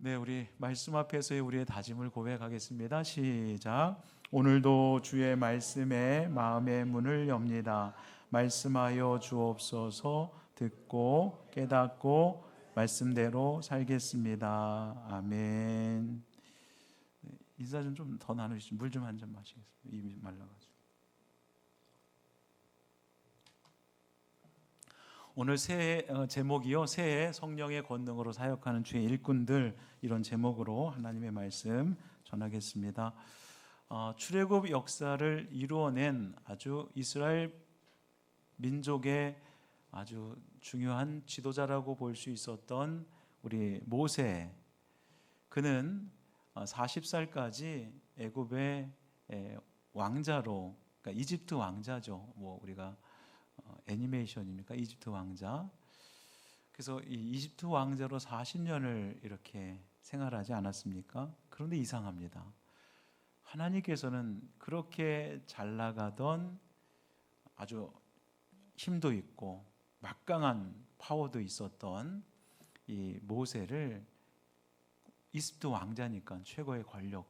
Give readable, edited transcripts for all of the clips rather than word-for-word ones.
네, 우리 말씀 앞에서의 우리의 다짐을 고백하겠습니다. 시작. 오늘도 주의 말씀에 마음의 문을 엽니다. 말씀하여 주옵소서. 듣고 깨닫고 말씀대로 살겠습니다. 아멘. 네, 인사 좀 더 나누시죠. 물 좀 한 잔 마시겠습니다. 입이 말라가지고. 오늘 새해 제목이요, 새해 성령의 권능으로 사역하는 주의 일꾼들, 이런 제목으로 하나님의 말씀 전하겠습니다. 출애굽 역사를 이루어낸 아주 이스라엘 민족의 아주 중요한 지도자라고 볼 수 있었던 우리 모세, 그는 40살까지 애굽의 왕자로, 그러니까 이집트 왕자죠. 뭐 우리가 애니메이션입니까? 이집트 왕자. 그래서 이 이집트 왕자로 40년을 이렇게 생활하지 않았습니까? 그런데 이상합니다. 하나님께서는 그렇게 잘 나가던 아주 힘도 있고 막강한 파워도 있었던 이 모세를, 이집트 왕자니까 최고의 권력,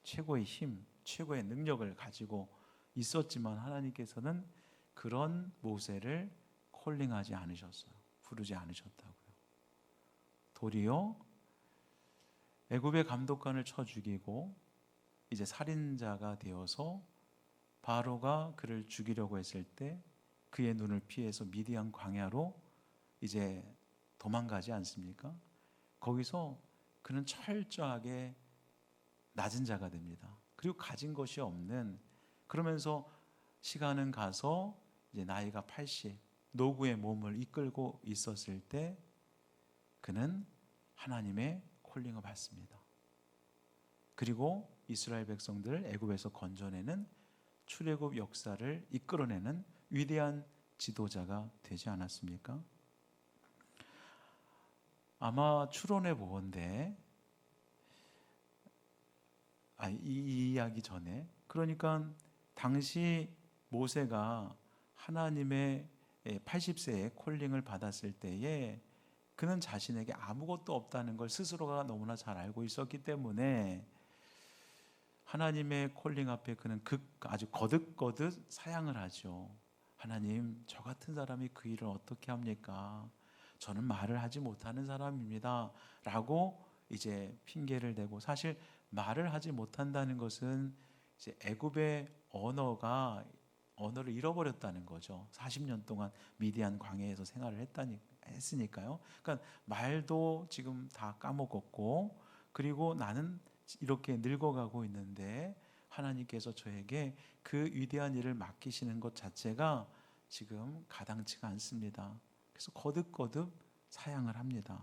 최고의 힘, 최고의 능력을 가지고 있었지만 하나님께서는 그런 모세를 콜링하지 않으셨어요. 부르지 않으셨다고요. 도리어 애굽의 감독관을 쳐 죽이고 이제 살인자가 되어서 바로가 그를 죽이려고 했을 때 그의 눈을 피해서 미디안 광야로 이제 도망가지 않습니까? 거기서 그는 철저하게 낮은 자가 됩니다. 그리고 가진 것이 없는, 그러면서 시간은 가서 이제 나이가 80, 노구의 몸을 이끌고 있었을 때 그는 하나님의 콜링을 받습니다. 그리고 이스라엘 백성들을 애굽에서 건져내는 출애굽 역사를 이끌어내는 위대한 지도자가 되지 않았습니까? 아마 추론해 보건대 이 이야기 전에, 그러니까 당시 모세가 하나님의 80세에 콜링을 받았을 때에 그는 자신에게 아무것도 없다는 걸 스스로가 너무나 잘 알고 있었기 때문에 하나님의 콜링 앞에 그는 아주 거듭거듭 사양을 하죠. 하나님, 저 같은 사람이 그 일을 어떻게 합니까? 저는 말을 하지 못하는 사람입니다 라고 이제 핑계를 대고, 사실 말을 하지 못한다는 것은 이제 애굽의 언어를 잃어버렸다는 거죠. 40년 동안 미디안 광야에서 생활을 했으니까요. 그러니까 말도 지금 다 까먹었고, 그리고 나는 이렇게 늙어가고 있는데 하나님께서 저에게 그 위대한 일을 맡기시는 것 자체가 지금 가당치가 않습니다. 그래서 거듭거듭 사양을 합니다.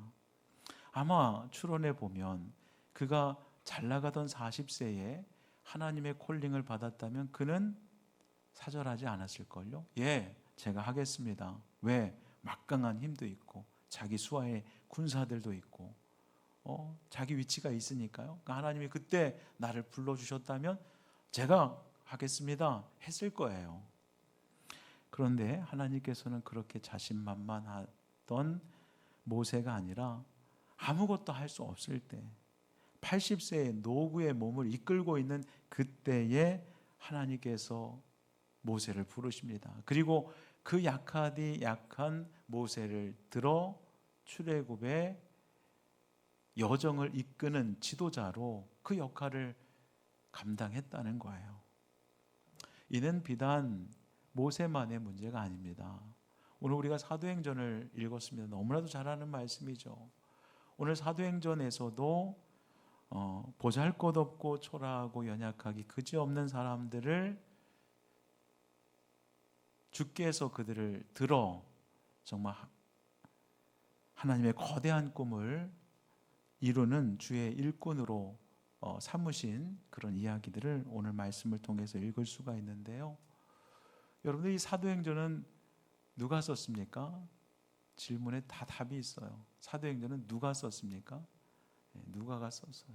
아마 추론해 보면 그가 잘 나가던 40세에 하나님의 콜링을 받았다면 그는 사절하지 않았을걸요. 예, 제가 하겠습니다. 왜? 막강한 힘도 있고 자기 수하의 군사들도 있고 자기 위치가 있으니까요. 그러니까 하나님이 그때 나를 불러주셨다면 제가 하겠습니다 했을 거예요. 그런데 하나님께서는 그렇게 자신만만하던 모세가 아니라 아무것도 할 수 없을 때, 80세의 노구의 몸을 이끌고 있는 그때에 하나님께서 모세를 부르십니다. 그리고 그 약하디 약한 모세를 들어 출애굽의 여정을 이끄는 지도자로 그 역할을 감당했다는 거예요. 이는 비단 모세만의 문제가 아닙니다. 오늘 우리가 사도행전을 읽었습니다. 너무나도 잘 아는 말씀이죠. 오늘 사도행전에서도 보잘것없고 초라하고 연약하기 그지없는 사람들을 주께서 그들을 들어 정말 하나님의 거대한 꿈을 이루는 주의 일꾼으로 삼으신 그런 이야기들을 오늘 말씀을 통해서 읽을 수가 있는데요. 여러분들, 이 사도행전은 누가 썼습니까? 질문에 다 답이 있어요. 사도행전은 누가 썼습니까? 누가가 썼어요.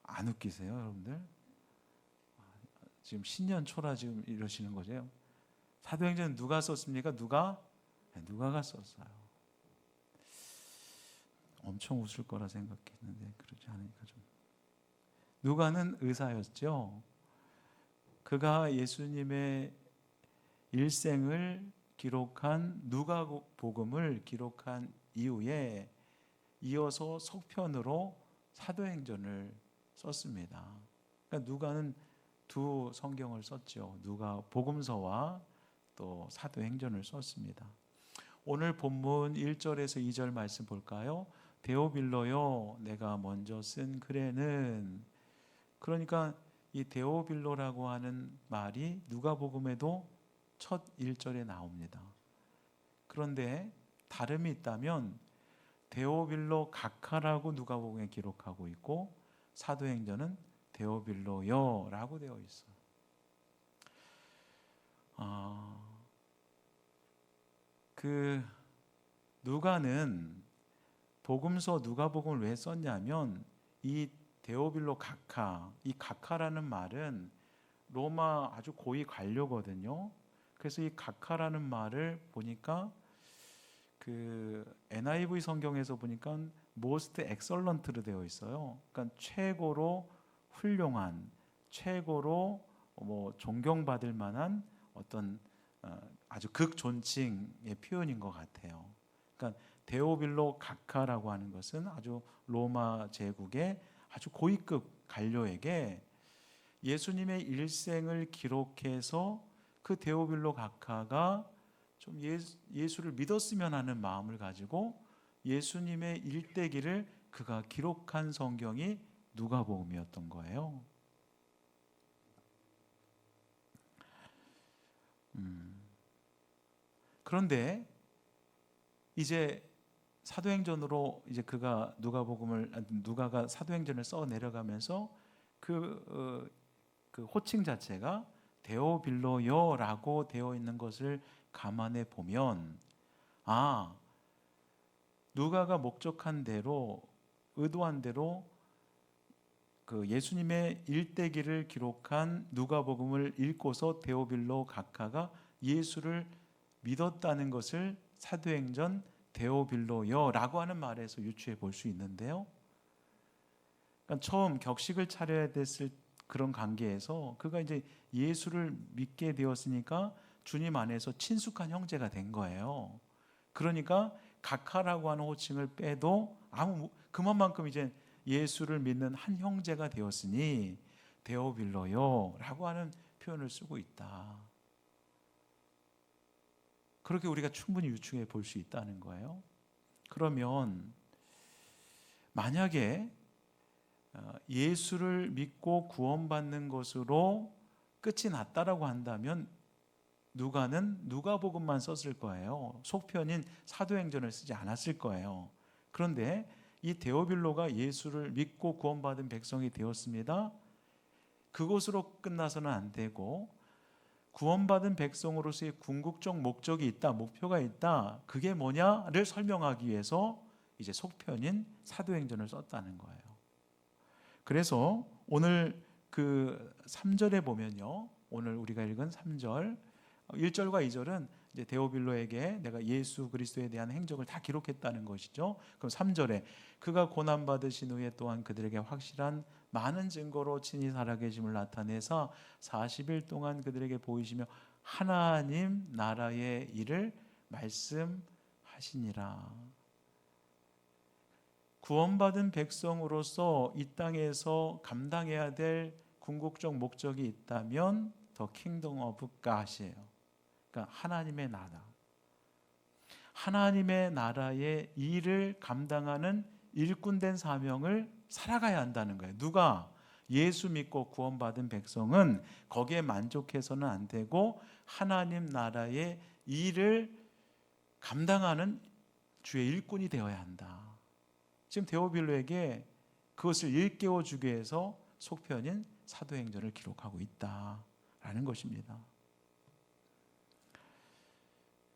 안 웃기세요, 여러분들? 지금 신년 초라 지금 이러시는 거죠? 사도행전은 누가 썼습니까? 누가가 썼어요. 엄청 웃을 거라 생각했는데 그러지 않으니까 좀. 누가는 의사였죠. 그가 예수님의 일생을 기록한 누가복음을 기록한 이후에 이어서 속편으로 사도행전을 썼습니다. 그러니까 누가는 두 성경을 썼죠. 누가 복음서와 또 사도행전을 썼습니다. 오늘 본문 1절에서 2절 말씀 볼까요? 데오빌로요, 내가 먼저 쓴 글에는, 그러니까 이 데오빌로라고 하는 말이 누가복음에도 첫 1절에 나옵니다. 그런데 다름이 있다면 데오빌로 각하라고 누가복음에 기록하고 있고 사도행전은 데오빌로여라고 되어 있어요. 누가는 복음서 누가복음을 왜 썼냐면 이 데오빌로 각하, 이 각하라는 말은 로마 아주 고위 관료거든요. 그래서 이 각하라는 말을 보니까 NIV 성경에서 보니까 most excellent로 되어 있어요. 그러니까 최고로 훌륭한, 최고로 존경받을 만한 어떤 아주 극존칭의 표현인 것 같아요. 그러니까 데오빌로 각하라고 하는 것은 아주 로마 제국의 아주 고위급 관료에게 예수님의 일생을 기록해서 그 데오빌로 각하가 좀 예수를 믿었으면 하는 마음을 가지고 예수님의 일대기를 그가 기록한 성경이 누가복음이었던 거예요. 그런데 이제 사도행전으로 이제 그가 누가가 사도행전을 써 내려가면서 그 호칭 자체가 데오빌로여라고 되어 있는 것을 감안해 보면 누가가 목적한 대로 의도한 대로 그 예수님의 일대기를 기록한 누가복음을 읽고서 데오빌로 각하가 예수를 믿었다는 것을 사도행전 데오빌로여라고 하는 말에서 유추해 볼 수 있는데요. 그러니까 처음 격식을 차려야 됐을 그런 관계에서 그가 이제 예수를 믿게 되었으니까 주님 안에서 친숙한 형제가 된 거예요. 그러니까 각하라고 하는 호칭을 빼도 그만큼 이제 예수를 믿는 한 형제가 되었으니 데오빌로요라고 하는 표현을 쓰고 있다. 그렇게 우리가 충분히 유추해 볼 수 있다는 거예요. 그러면 만약에 예수를 믿고 구원받는 것으로 끝이 났다라고 한다면 누가는 누가복음만 썼을 거예요. 속편인 사도행전을 쓰지 않았을 거예요. 그런데 이 데오빌로가 예수를 믿고 구원받은 백성이 되었습니다. 그것으로 끝나서는 안 되고 구원받은 백성으로서의 궁극적 목적이 있다, 목표가 있다. 그게 뭐냐를 설명하기 위해서 이제 속편인 사도행전을 썼다는 거예요. 그래서 오늘 그 3절에 보면요. 오늘 우리가 읽은 3절 1절과 2절은 이제 데오빌로에게 내가 예수 그리스도에 대한 행적을 다 기록했다는 것이죠. 그럼 3절에 그가 고난 받으신 후에 또한 그들에게 확실한 많은 증거로 친히 살아계심을 나타내사 40일 동안 그들에게 보이시며 하나님 나라의 일을 말씀하시니라. 구원받은 백성으로서 이 땅에서 감당해야 될 궁극적 목적이 있다면 더 킹덤 오브 갓이에요. 그러니까 하나님의 나라. 하나님의 나라의 일을 감당하는 일꾼된 사명을 살아가야 한다는 거예요. 누가? 예수 믿고 구원받은 백성은 거기에 만족해서는 안 되고 하나님 나라의 일을 감당하는 주의 일꾼이 되어야 한다. 지금 데오빌로에게 그것을 일깨워 주기 위해서 속편인 사도행전을 기록하고 있다라는 것입니다.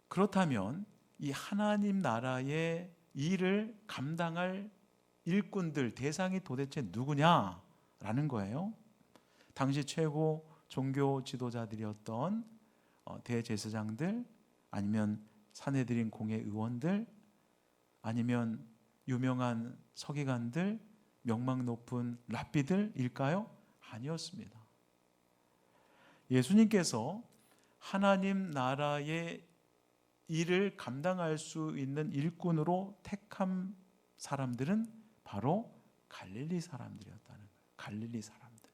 그렇다면 이 하나님 나라의 일을 감당할 일꾼들, 대상이 도대체 누구냐라는 거예요. 당시 최고 종교 지도자들이었던 대제사장들, 아니면 산헤드린 공회 의원들, 아니면 유명한 서기관들, 명망 높은 랍비들일까요? 아니었습니다. 예수님께서 하나님 나라의 일을 감당할 수 있는 일꾼으로 택한 사람들은 바로 갈릴리 사람들이었다는 거예요. 갈릴리 사람들.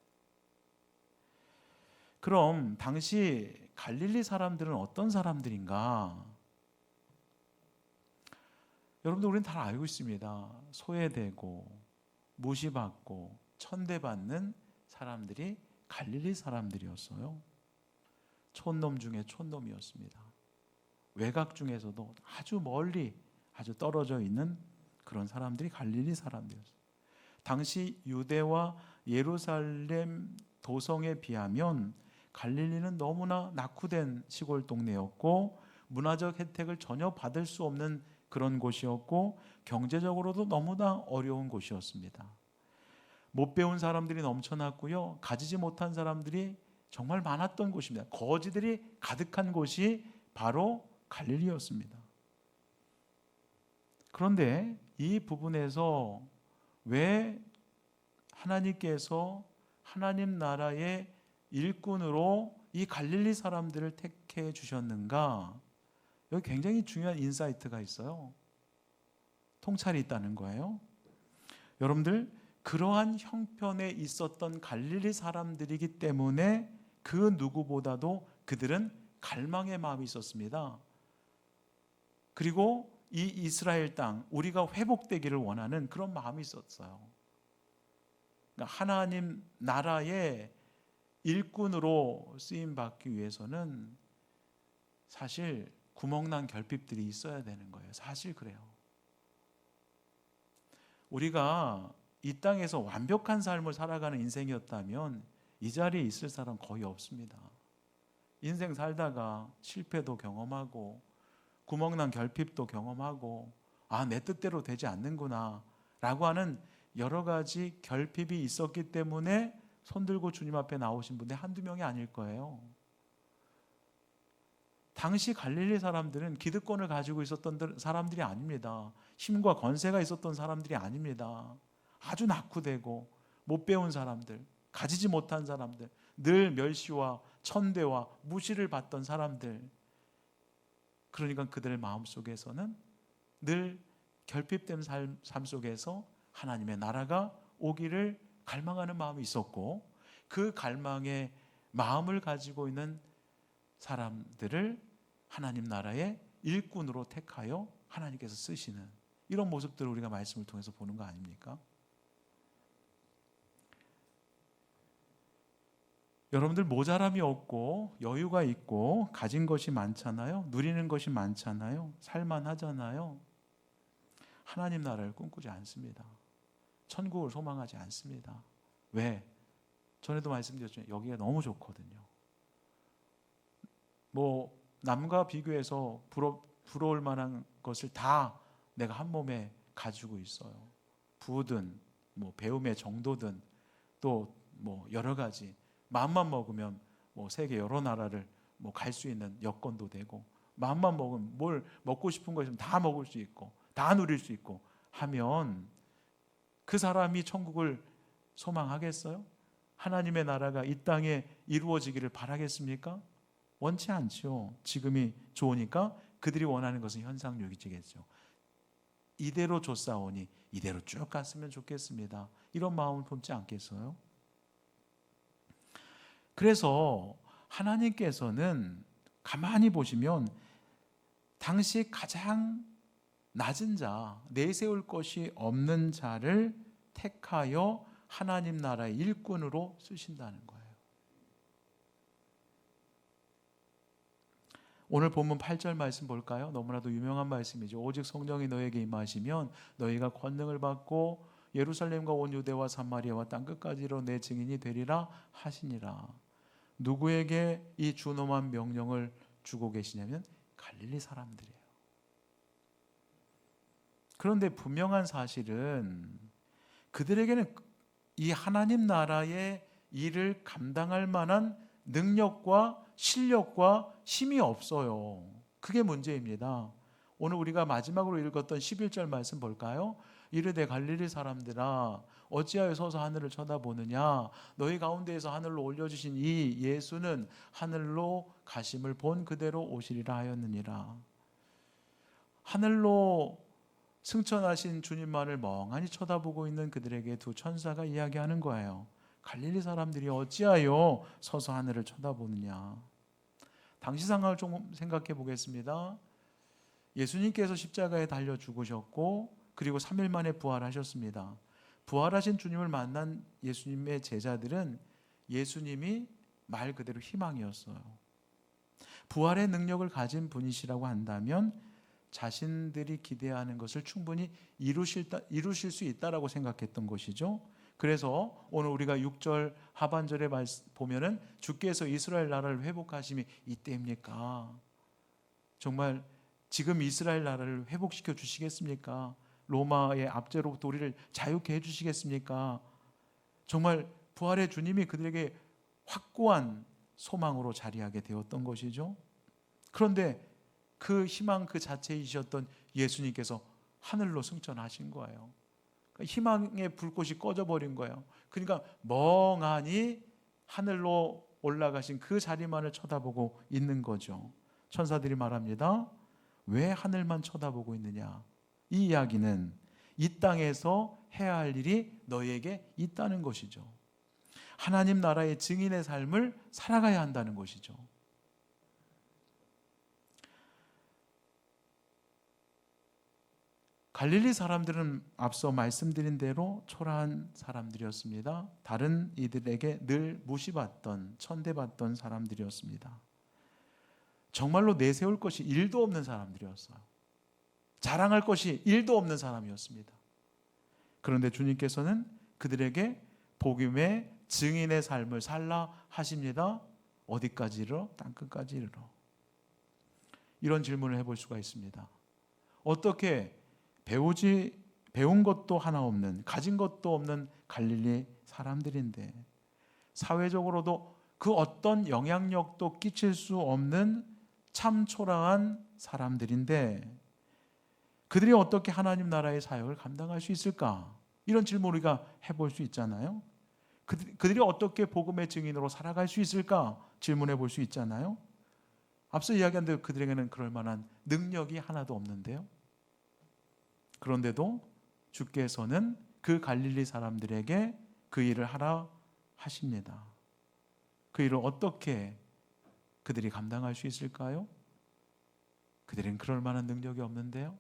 그럼 당시 갈릴리 사람들은 어떤 사람들인가? 여러분들 우리는 다 알고 있습니다. 소외되고 무시받고 천대받는 사람들이 갈릴리 사람들이었어요. 촌놈 중에 촌놈이었습니다. 외곽 중에서도 아주 멀리 아주 떨어져 있는 그런 사람들이 갈릴리 사람들이었어요. 당시 유대와 예루살렘 도성에 비하면 갈릴리는 너무나 낙후된 시골 동네였고 문화적 혜택을 전혀 받을 수 없는 그런 곳이었고 경제적으로도 너무나 어려운 곳이었습니다. 못 배운 사람들이 넘쳐났고요. 가지지 못한 사람들이 정말 많았던 곳입니다. 거지들이 가득한 곳이 바로 갈릴리였습니다. 그런데 이 부분에서 왜 하나님께서 하나님 나라의 일꾼으로 이 갈릴리 사람들을 택해 주셨는가? 여기 굉장히 중요한 인사이트가 있어요. 통찰이 있다는 거예요. 여러분들, 그러한 형편에 있었던 갈릴리 사람들이기 때문에 그 누구보다도 그들은 갈망의 마음이 있었습니다. 그리고 이 이스라엘 땅, 우리가 회복되기를 원하는 그런 마음이 있었어요. 그러니까 하나님 나라의 일꾼으로 쓰임받기 위해서는 사실 구멍난 결핍들이 있어야 되는 거예요. 사실 그래요. 우리가 이 땅에서 완벽한 삶을 살아가는 인생이었다면 이 자리에 있을 사람 거의 없습니다. 인생 살다가 실패도 경험하고 구멍난 결핍도 경험하고 내 뜻대로 되지 않는구나 라고 하는 여러 가지 결핍이 있었기 때문에 손들고 주님 앞에 나오신 분들 한두 명이 아닐 거예요. 당시 갈릴리 사람들은 기득권을 가지고 있었던 사람들이 아닙니다. 힘과 권세가 있었던 사람들이 아닙니다. 아주 낙후되고 못 배운 사람들, 가지지 못한 사람들, 늘 멸시와 천대와 무시를 받던 사람들. 그러니까 그들의 마음속에서는 늘 결핍된 삶 속에서 하나님의 나라가 오기를 갈망하는 마음이 있었고, 그 갈망의 마음을 가지고 있는 사람들을 하나님 나라의 일꾼으로 택하여 하나님께서 쓰시는 이런 모습들을 우리가 말씀을 통해서 보는 거 아닙니까? 여러분들 모자람이 없고 여유가 있고 가진 것이 많잖아요. 누리는 것이 많잖아요. 살만하잖아요. 하나님 나라를 꿈꾸지 않습니다. 천국을 소망하지 않습니다. 왜? 전에도 말씀드렸죠. 여기가 너무 좋거든요. 남과 비교해서 부러울 만한 것을 다 내가 한 몸에 가지고 있어요. 부든 배움의 정도든 또 여러 가지 마음만 먹으면 세계 여러 나라를 갈 수 있는 여건도 되고, 마음만 먹으면 뭘 먹고 싶은 거 있으면 다 먹을 수 있고 다 누릴 수 있고 하면 그 사람이 천국을 소망하겠어요? 하나님의 나라가 이 땅에 이루어지기를 바라겠습니까? 원치 않죠. 지금이 좋으니까 그들이 원하는 것은 현상유지겠죠. 이대로 줬사오니 이대로 쭉 갔으면 좋겠습니다. 이런 마음을 품지 않겠어요? 그래서 하나님께서는 가만히 보시면 당시 가장 낮은 자, 내세울 것이 없는 자를 택하여 하나님 나라의 일꾼으로 쓰신다는 거예요. 오늘 본문 8절 말씀 볼까요? 너무나도 유명한 말씀이죠. 오직 성령이 너에게 임하시면 너희가 권능을 받고 예루살렘과 온 유대와 사마리아와 땅끝까지로 내 증인이 되리라 하시니라. 누구에게 이 준엄한 명령을 주고 계시냐면 갈릴리 사람들이에요. 그런데 분명한 사실은 그들에게는 이 하나님 나라의 일을 감당할 만한 능력과 실력과 힘이 없어요. 그게 문제입니다. 오늘 우리가 마지막으로 읽었던 11절 말씀 볼까요? 이르되 갈릴리 사람들아 어찌하여 서서 하늘을 쳐다보느냐 너희 가운데에서 하늘로 올려주신 이 예수는 하늘로 가심을 본 그대로 오시리라 하였느니라. 하늘로 승천하신 주님만을 멍하니 쳐다보고 있는 그들에게 두 천사가 이야기하는 거예요. 갈릴리 사람들이 어찌하여 서서 하늘을 쳐다보느냐. 당시 상황을 좀 생각해 보겠습니다. 예수님께서 십자가에 달려 죽으셨고 그리고 3일 만에 부활하셨습니다. 부활하신 주님을 만난 예수님의 제자들은 예수님이 말 그대로 희망이었어요. 부활의 능력을 가진 분이시라고 한다면 자신들이 기대하는 것을 충분히 이루실 수 있다라고 생각했던 것이죠. 그래서 오늘 우리가 6절 하반절에 보면은 주께서 이스라엘 나라를 회복하심이 이때입니까? 정말 지금 이스라엘 나라를 회복시켜 주시겠습니까? 로마의 압제로부터 우리를 자유케 해주시겠습니까? 정말 부활의 주님이 그들에게 확고한 소망으로 자리하게 되었던 것이죠. 그런데 그 희망 그 자체이셨던 예수님께서 하늘로 승천하신 거예요. 희망의 불꽃이 꺼져버린 거예요. 그러니까 멍하니 하늘로 올라가신 그 자리만을 쳐다보고 있는 거죠. 천사들이 말합니다. 왜 하늘만 쳐다보고 있느냐? 이 이야기는 이 땅에서 해야 할 일이 너희에게 있다는 것이죠. 하나님 나라의 증인의 삶을 살아가야 한다는 것이죠. 갈릴리 사람들은 앞서 말씀드린 대로 초라한 사람들이었습니다. 다른 이들에게 늘 무시받던, 천대받던 사람들이었습니다. 정말로 내세울 것이 1도 없는 사람들이었어요. 자랑할 것이 1도 없는 사람이었습니다. 그런데 주님께서는 그들에게 복음의 증인의 삶을 살라 하십니다. 어디까지 이르러? 땅끝까지 이르러. 이런 질문을 해볼 수가 있습니다. 어떻게 배운 것도 하나 없는, 가진 것도 없는 갈릴리 사람들인데 사회적으로도 그 어떤 영향력도 끼칠 수 없는 참 초라한 사람들인데 그들이 어떻게 하나님 나라의 사역을 감당할 수 있을까? 이런 질문을 우리가 해볼 수 있잖아요. 그들이 어떻게 복음의 증인으로 살아갈 수 있을까? 질문해 볼 수 있잖아요. 앞서 이야기한 대로 그들에게는 그럴 만한 능력이 하나도 없는데요. 그런데도 주께서는 그 갈릴리 사람들에게 그 일을 하라 하십니다. 그 일을 어떻게 그들이 감당할 수 있을까요? 그들은 그럴 만한 능력이 없는데요.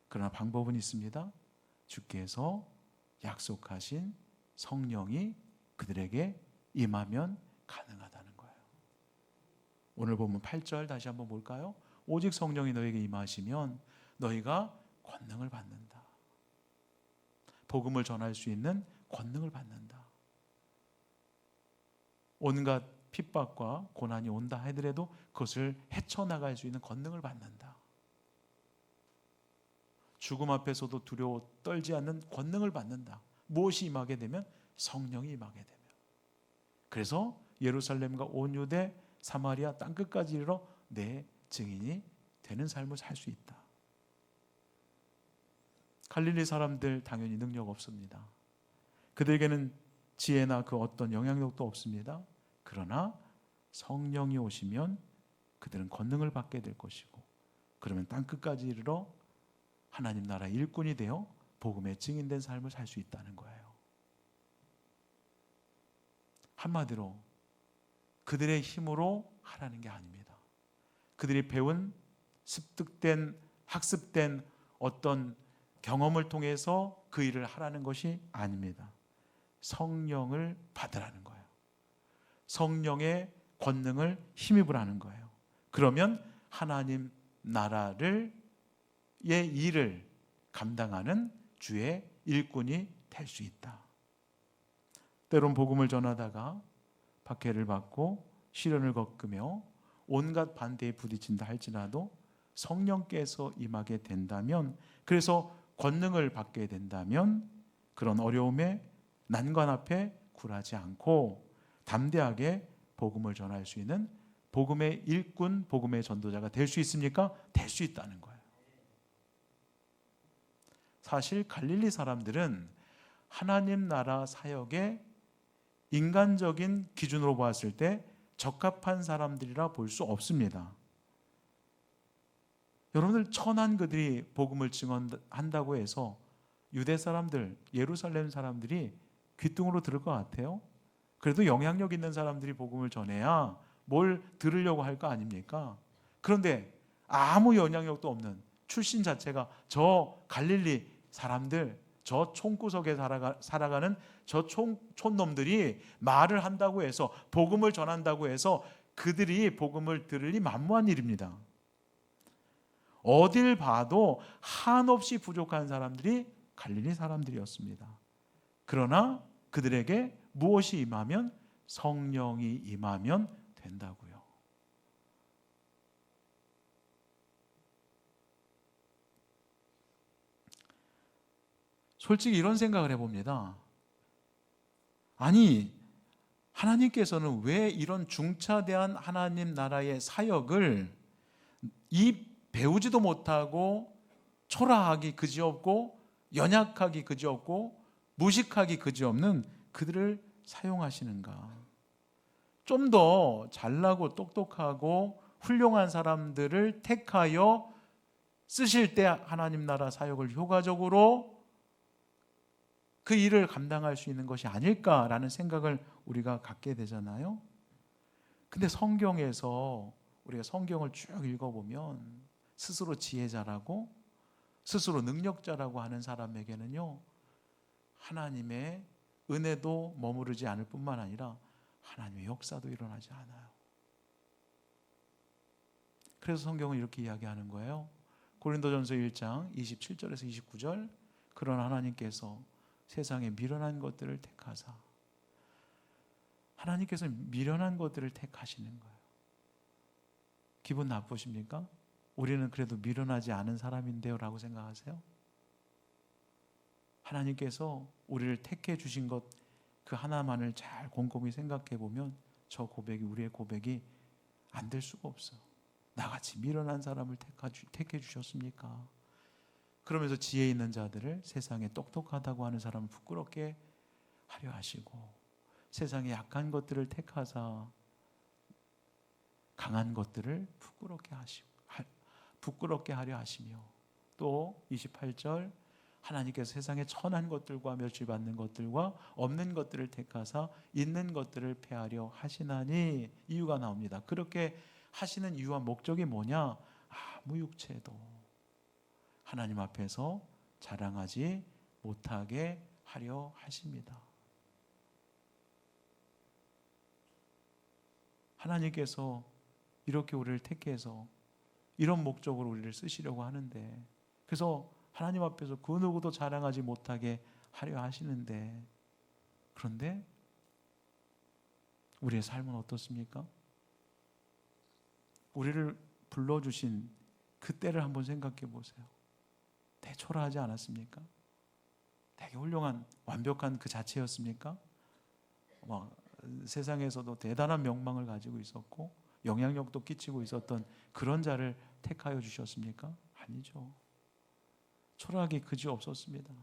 그러나 방법은 있습니다. 주께서 약속하신 성령이 그들에게 임하면 가능하다는 거예요. 오늘 보면 8절 다시 한번 볼까요? 오직 성령이 너에게 임하시면 너희가 권능을 받는다. 복음을 전할 수 있는 권능을 받는다. 온갖 핍박과 고난이 온다 하더라도 그것을 헤쳐나갈 수 있는 권능을 받는다. 죽음 앞에서도 두려워 떨지 않는 권능을 받는다. 무엇이 임하게 되면? 성령이 임하게 되면. 그래서 예루살렘과 온 유대 사마리아 땅끝까지 이르러 내 증인이 되는 삶을 살 수 있다. 갈릴리 사람들 당연히 능력 없습니다. 그들에게는 지혜나 그 어떤 영향력도 없습니다. 그러나 성령이 오시면 그들은 권능을 받게 될 것이고 그러면 땅끝까지 이르러 하나님 나라의 일꾼이 되어 복음의 증인된 삶을 살 수 있다는 거예요. 한마디로 그들의 힘으로 하라는 게 아닙니다. 그들이 배운 습득된 학습된 어떤 경험을 통해서 그 일을 하라는 것이 아닙니다. 성령을 받으라는 거예요. 성령의 권능을 힘입으라는 거예요. 그러면 하나님 나라를 의 일을 감당하는 주의 일꾼이 될 수 있다. 때론 복음을 전하다가 박해를 받고 시련을 겪으며 온갖 반대에 부딪힌다 할지라도 성령께서 임하게 된다면, 그래서 권능을 받게 된다면 그런 어려움에 난관 앞에 굴하지 않고 담대하게 복음을 전할 수 있는 복음의 일꾼, 복음의 전도자가 될 수 있습니까? 될 수 있다는 거예요. 사실 갈릴리 사람들은 하나님 나라 사역의 인간적인 기준으로 보았을 때 적합한 사람들이라 볼 수 없습니다. 여러분들 천한 그들이 복음을 증언한다고 해서 유대 사람들, 예루살렘 사람들이 귀뚱으로 들을 것 같아요? 그래도 영향력 있는 사람들이 복음을 전해야 뭘 들으려고 할 거 아닙니까? 그런데 아무 영향력도 없는 출신 자체가 저 갈릴리 사람들, 저 촌구석에 살아가는 저 촌놈들이 말을 한다고 해서, 복음을 전한다고 해서 그들이 복음을 들으리 만무한 일입니다. 어딜 봐도 한없이 부족한 사람들이 갈릴리 사람들이었습니다. 그러나 그들에게 무엇이 임하면? 성령이 임하면 된다고요. 솔직히 이런 생각을 해봅니다. 아니, 하나님께서는 왜 이런 중차대한 하나님 나라의 사역을 이 배우지도 못하고 초라하기 그지없고 연약하기 그지없고 무식하기 그지없는 그들을 사용하시는가? 좀 더 잘나고 똑똑하고 훌륭한 사람들을 택하여 쓰실 때 하나님 나라 사역을 효과적으로 그 일을 감당할 수 있는 것이 아닐까라는 생각을 우리가 갖게 되잖아요. 근데 성경에서 우리가 성경을 쭉 읽어보면 스스로 지혜자라고 스스로 능력자라고 하는 사람에게는요, 하나님의 은혜도 머무르지 않을 뿐만 아니라 하나님의 역사도 일어나지 않아요. 그래서 성경은 이렇게 이야기하는 거예요. 고린도전서 1장 27절에서 29절, 그러나 하나님께서 세상에 미련한 것들을 택하사, 하나님께서 미련한 것들을 택하시는 거예요. 기분 나쁘십니까? 우리는 그래도 미련하지 않은 사람인데요 라고 생각하세요? 하나님께서 우리를 택해 주신 것 그 하나만을 잘 곰곰이 생각해 보면 저 고백이, 우리의 고백이 안 될 수가 없어요. 나같이 미련한 사람을 택해 주셨습니까? 그러면서 지혜 있는 자들을, 세상에 똑똑하다고 하는 사람을 부끄럽게 하려 하시고, 세상에 약한 것들을 택하사 강한 것들을 부끄럽게 하려 하시며, 또 28절, 하나님께서 세상에 천한 것들과 멸시받는 것들과 없는 것들을 택하사 있는 것들을 폐하려 하시나니, 이유가 나옵니다. 그렇게 하시는 이유와 목적이 뭐냐? 아무 육체도 하나님 앞에서 자랑하지 못하게 하려 하십니다. 하나님께서 이렇게 우리를 택해서 이런 목적으로 우리를 쓰시려고 하는데, 그래서 하나님 앞에서 그 누구도 자랑하지 못하게 하려 하시는데, 그런데 우리의 삶은 어떻습니까? 우리를 불러주신 그때를 한번 생각해 보세요. 되게 초라하지 않았습니까? 되게 훌륭한 완벽한 그 자체였습니까? 세상에서도 대단한 명망을 가지고 있었고 영향력도 끼치고 있었던 그런 자를 택하여 주셨습니까? 아니죠. 초라하게 그지없었습니다.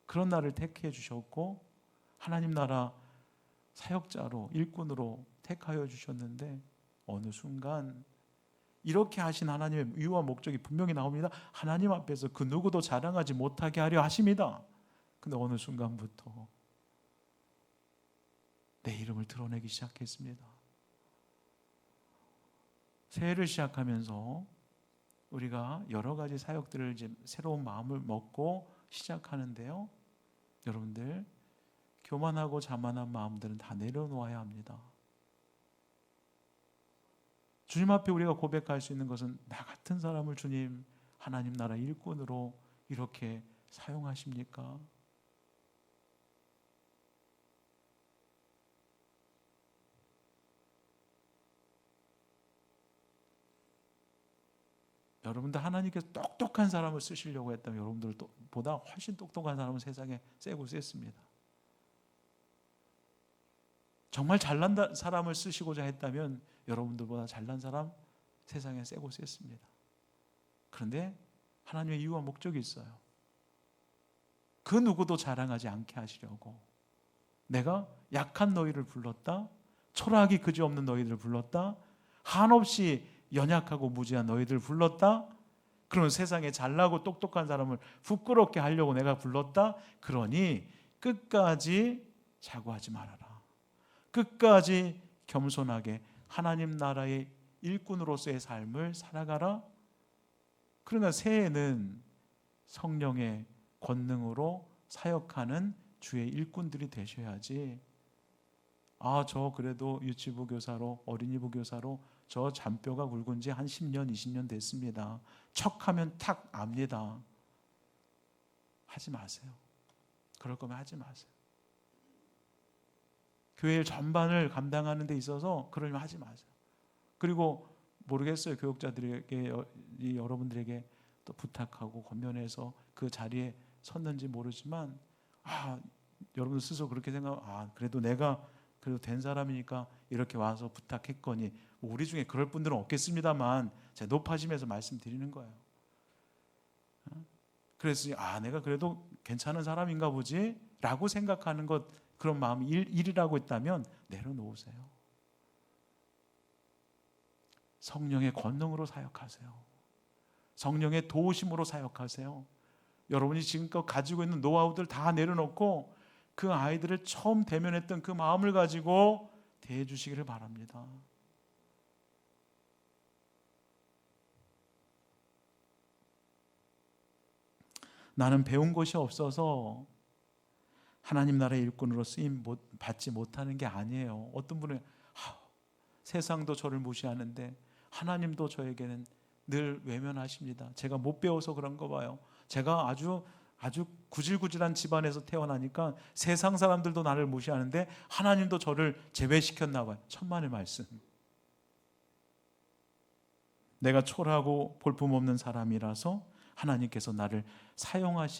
그런 나를 택해 주셨고 하나님 나라 사역자로, 일꾼으로 택하여 주셨는데, 어느 순간 이렇게 하신 하나님의 이유와 목적이 분명히 나옵니다. 하나님 앞에서 그 누구도 자랑하지 못하게 하려 하십니다. 근데 어느 순간부터 내 이름을 드러내기 시작했습니다. 새해를 시작하면서 우리가 여러 가지 사역들을 이제 새로운 마음을 먹고 시작하는데요, 여러분들 교만하고 자만한 마음들은 다 내려놓아야 합니다. 주님 앞에 우리가 고백할 수 있는 것은, 나 같은 사람을 주님 하나님 나라 일꾼으로 이렇게 사용하십니까? 여러분들 하나님께서 똑똑한 사람을 쓰시려고 했다면 여러분들보다 훨씬 똑똑한 사람은 세상에 세고 셌습니다. 정말 잘난 사람을 쓰시고자 했다면 여러분들보다 잘난 사람 세상에 세고 셌습니다. 그런데 하나님의 이유와 목적이 있어요. 그 누구도 자랑하지 않게 하시려고 내가 약한 너희를 불렀다, 초라하기 그지없는 너희들을 불렀다, 한없이 연약하고 무지한 너희들을 불렀다. 그러면 세상에 잘나고 똑똑한 사람을 부끄럽게 하려고 내가 불렀다. 그러니 끝까지 자고하지 말아라. 끝까지 겸손하게 하나님 나라의 일꾼으로서의 삶을 살아가라. 그러니까 새해는 성령의 권능으로 사역하는 주의 일꾼들이 되셔야지, 저 그래도 유치부 교사로, 어린이부 교사로 저 잔뼈가 굵은 지 한 10년, 20년 됐습니다. 척하면 탁 압니다. 하지 마세요. 그럴 거면 하지 마세요. 교회 전반을 감당하는 데 있어서 그러면 하지 마세요. 그리고 모르겠어요. 교육자들에게, 여러분들에게 또 부탁하고 권면해서 그 자리에 섰는지 모르지만, 여러분 스스로 그렇게 생각하면, 그래도 내가 그래도 된 사람이니까 이렇게 와서 부탁했거니, 우리 중에 그럴 분들은 없겠습니다만 제가 높아지면서 말씀드리는 거예요. 그래서 내가 그래도 괜찮은 사람인가 보지 라고 생각하는 것, 그런 마음이 일이라고 있다면 내려놓으세요. 성령의 권능으로 사역하세요. 성령의 도우심으로 사역하세요. 여러분이 지금껏 가지고 있는 노하우들 다 내려놓고 그 아이들을 처음 대면했던 그 마음을 가지고 대해 주시기를 바랍니다. 나는 배운 것이 없어서 하나님 나라의 일꾼으로 쓰임 받지 못하는 게 아니에요. 어떤 분은 세상도 저를 무시하는데 하나님도 저에게는 늘 외면하십니다. 제가 못 배워서 그런 거 봐요. 제가 아주 구질구질한 집안에서 태어나니까 세상 사람들도 나를 무시하는데 하나님도 저를 제외시켰나 봐요. 천만의 말씀. 내가 초라하고 볼품없는 사람이라서 하나님께서 나를 사용하지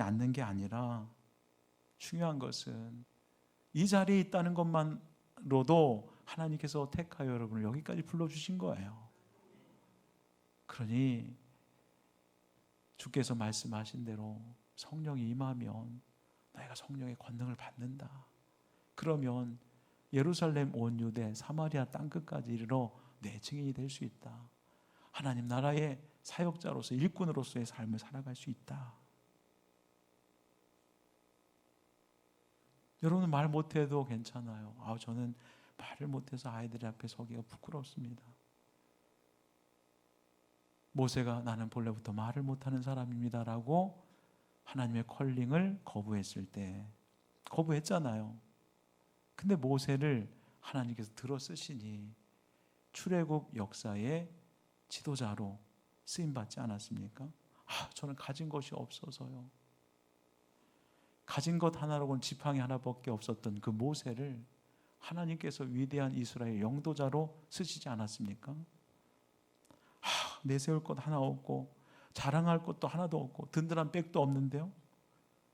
않는 게 아니라, 중요한 것은 이 자리에 있다는 것만으로도 하나님께서 택하여 여러분을 여기까지 불러주신 거예요. 그러니 주께서 말씀하신 대로 성령이 임하면 너희가 성령의 권능을 받는다. 그러면 예루살렘 온 유대 사마리아 땅끝까지 이르러 내 증인이 될 수 있다. 하나님 나라의 사역자로서, 일꾼으로서의 삶을 살아갈 수 있다. 여러분은 말 못해도 괜찮아요. 저는 말을 못해서 아이들 앞에 서기가 부끄럽습니다. 모세가 나는 본래부터 말을 못하는 사람입니다라고 하나님의 컬링을 거부했을 때, 거부했잖아요. 근데 모세를 하나님께서 들어 쓰시니 출애굽 역사의 지도자로 쓰임받지 않았습니까? 저는 가진 것이 없어서요. 가진 것 하나로는 지팡이 하나밖에 없었던 그 모세를 하나님께서 위대한 이스라엘 영도자로 쓰시지 않았습니까? 내세울 것 하나 없고 자랑할 것도 하나도 없고 든든한 백도 없는데요.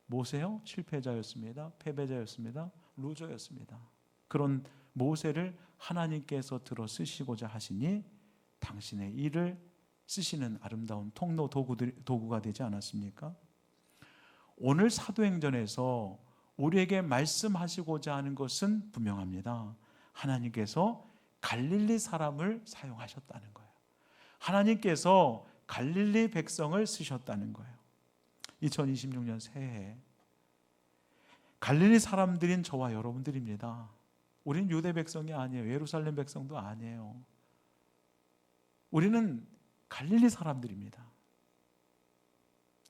모세요? 실패자였습니다. 패배자였습니다. 루저였습니다. 그런 모세를 하나님께서 들어 쓰시고자 하시니 당신의 일을 쓰시는 아름다운 통로 도구가 되지 않았습니까? 오늘 사도행전에서 우리에게 말씀하시고자 하는 것은 분명합니다. 하나님께서 갈릴리 사람을 사용하셨다는 거예요. 하나님께서 갈릴리 백성을 쓰셨다는 거예요. 2026년 새해 갈릴리 사람들인 저와 여러분들입니다. 우리는 유대 백성이 아니에요. 예루살렘 백성도 아니에요. 우리는 갈릴리 사람들입니다.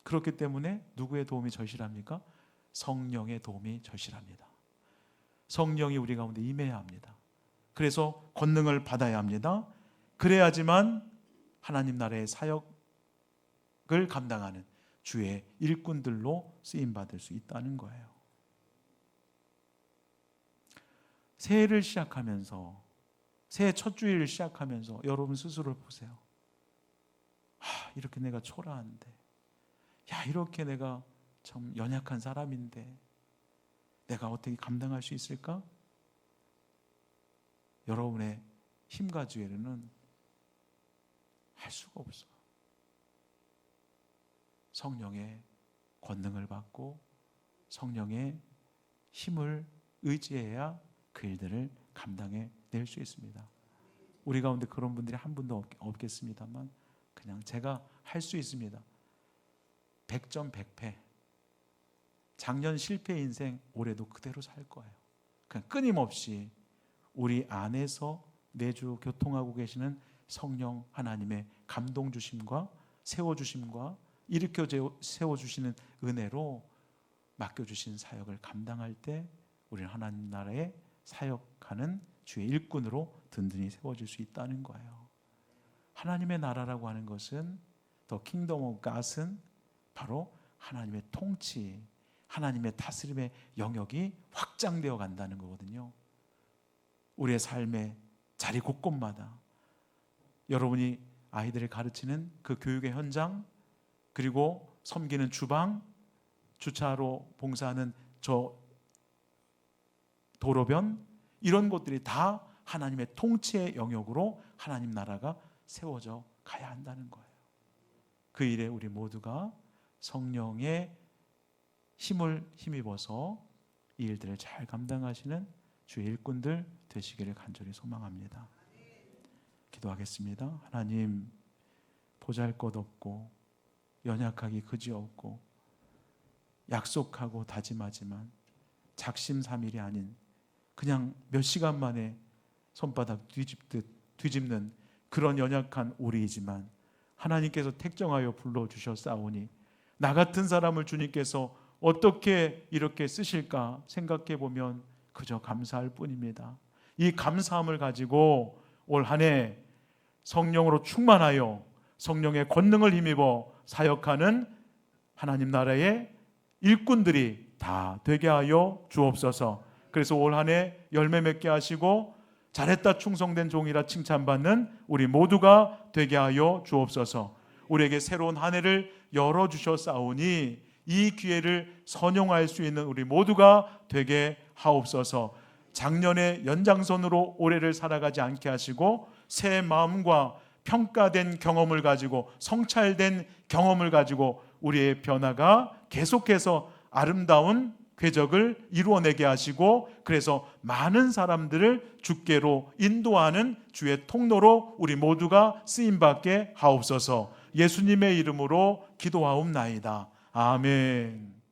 그렇기 때문에 누구의 도움이 절실합니까? 성령의 도움이 절실합니다. 성령이 우리 가운데 임해야 합니다. 그래서 권능을 받아야 합니다. 그래야지만 하나님 나라의 사역을 감당하는 주의 일꾼들로 쓰임받을 수 있다는 거예요. 새해를 시작하면서, 새해 첫 주일을 시작하면서 여러분 스스로를 보세요. 이렇게 내가 초라한데, 이렇게 내가 참 연약한 사람인데 내가 어떻게 감당할 수 있을까? 여러분의 힘과 지혜로는 할 수가 없어요. 성령의 권능을 받고 성령의 힘을 의지해야 그 일들을 감당해 낼 수 있습니다. 우리 가운데 그런 분들이 한 분도 없겠습니다만 그냥 제가 할 수 있습니다. 100점 100패. 작년 실패 인생 올해도 그대로 살 거예요. 그냥 끊임없이 우리 안에서 매주 교통하고 계시는 성령 하나님의 감동 주심과 세워주심과 일으켜 세워주시는 은혜로 맡겨주신 사역을 감당할 때 우리는 하나님 나라에 사역하는 주의 일꾼으로 든든히 세워질 수 있다는 거예요. 하나님의 나라라고 하는 것은 더 킹덤 오브 갓은 바로 하나님의 통치, 하나님의 다스림의 영역이 확장되어 간다는 거거든요. 우리의 삶의 자리 곳곳마다 여러분이 아이들을 가르치는 그 교육의 현장, 그리고 섬기는 주방, 주차로 봉사하는 저 도로변, 이런 것들이 다 하나님의 통치의 영역으로 하나님 나라가 세워져 가야 한다는 거예요. 그 일에 우리 모두가 성령의 힘을 힘입어서 이 일들을 잘 감당하시는 주의 일꾼들 되시기를 간절히 소망합니다. 기도하겠습니다. 하나님, 보잘것없고 연약하기 그지없고 약속하고 다짐하지만 작심삼일이 아닌 그냥 몇 시간 만에 손바닥 뒤집듯 뒤집는 그런 연약한 우리이지만 하나님께서 택정하여 불러주셨사오니 나 같은 사람을 주님께서 어떻게 이렇게 쓰실까 생각해 보면 그저 감사할 뿐입니다. 이 감사함을 가지고 올 한 해 성령으로 충만하여 성령의 권능을 힘입어 사역하는 하나님 나라의 일꾼들이 다 되게 하여 주옵소서. 그래서 올 한 해 열매 맺게 하시고 잘했다 충성된 종이라 칭찬받는 우리 모두가 되게 하여 주옵소서. 우리에게 새로운 한 해를 열어주셨사오니 이 기회를 선용할 수 있는 우리 모두가 되게 하옵소서. 작년의 연장선으로 올해를 살아가지 않게 하시고 새 마음과 평가된 경험을 가지고 성찰된 경험을 가지고 우리의 변화가 계속해서 아름다운 궤적을 이루어내게 하시고 그래서 많은 사람들을 주께로 인도하는 주의 통로로 우리 모두가 쓰임받게 하옵소서. 예수님의 이름으로 기도하옵나이다. 아멘.